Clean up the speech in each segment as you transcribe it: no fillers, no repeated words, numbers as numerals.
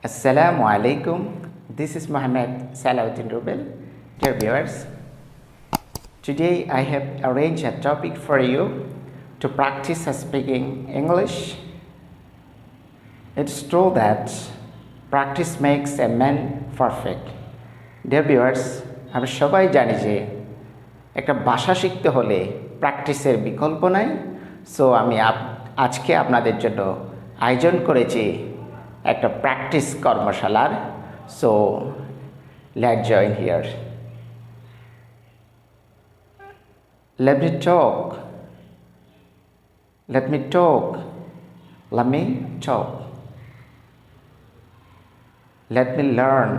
Assalamu alaikum. This is Mohammed Salahuddin Rubel. Dear viewers, today I have arranged a topic for you to practice speaking English. It's true that practice makes a man perfect. Dear viewers, আমরা সবাই জানি যে একটা ভাষা শিখতে হলে প্র্যাকটিসের বিকল্প নাই। সো আমি আজকে আপনাদের জন্য আয়োজন করেছি একটা প্র্যাকটিস কর্মশালার। So let's join here. Let me talk. Let me talk. Let me talk. Let me learn.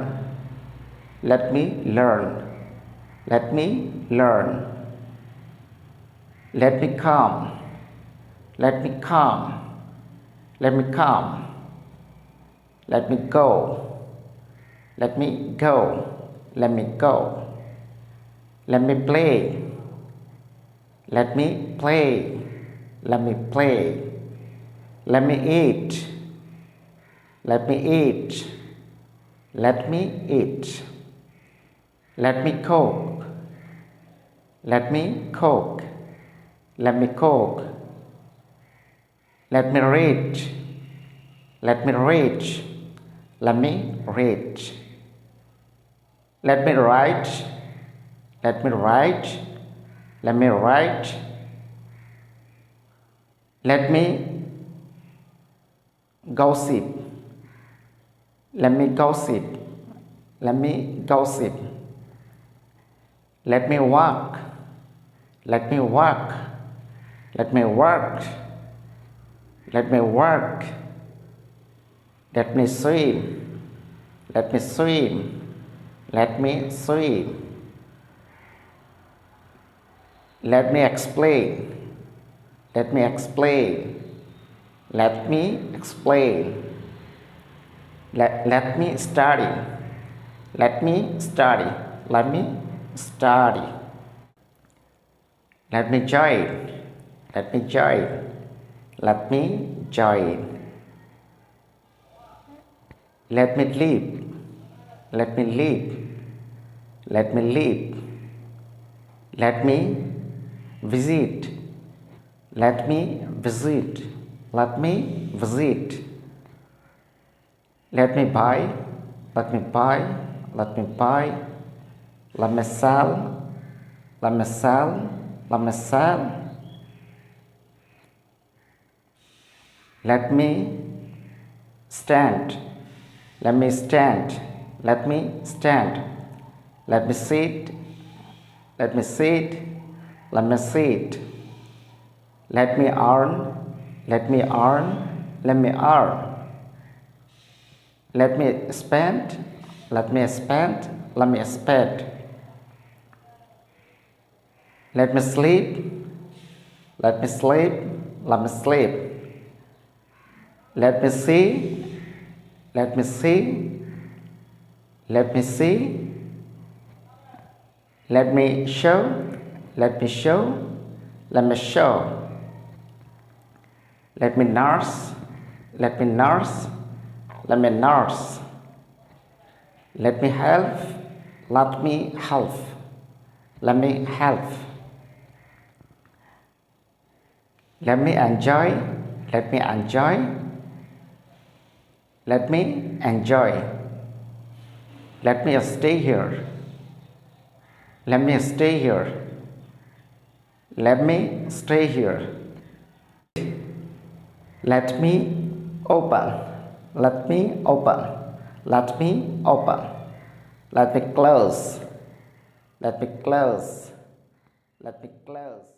Let me learn. Let me learn. Let me come. Let me come. Let me come. Let me go. Let me go. Let me go. Let me play. Let me play. Let me play. Let me eat. Let me eat. Let me eat. Let me cook. Let me cook. Let me cook. Let me read. Let me read. Let me read. Let me write. Let me write. Let me write. Let me gossip. Let me gossip. Let me gossip. Let me walk. Let me walk. Let me work. Let me work. Let me swim. Let me swim. Let me swim. Let me explain. Let me explain. Let me explain. Let me study. Let me study. Let me study. Let me join. Let me join. Let me join. Let me live. Let me live. Let me live. Let me visit. Let me visit. Let me visit. Let me buy. Let me buy. Let me buy. Let me sell. Let me sell. Let me sell. Let me stand. Let me stand. Let me stand. Let me sit. Let me sit. Let me sit. Let me earn. Let me earn. Let me earn. Let me spend. Let me spend. Let me spend. Let me sleep. Let me sleep. Let me sleep. Let me see. Let me see. Let me see. Let me show. Let me show. Let me show. Let me nurse. Let me nurse. Let me nurse. Let me help. Let me help. Let me help. Let me enjoy. Let me enjoy. Let me enjoy. Let me stay here. Let me stay here. Let me stay here. Let me open. Let me open. Let me open. Let me close. Let me close. Let me close.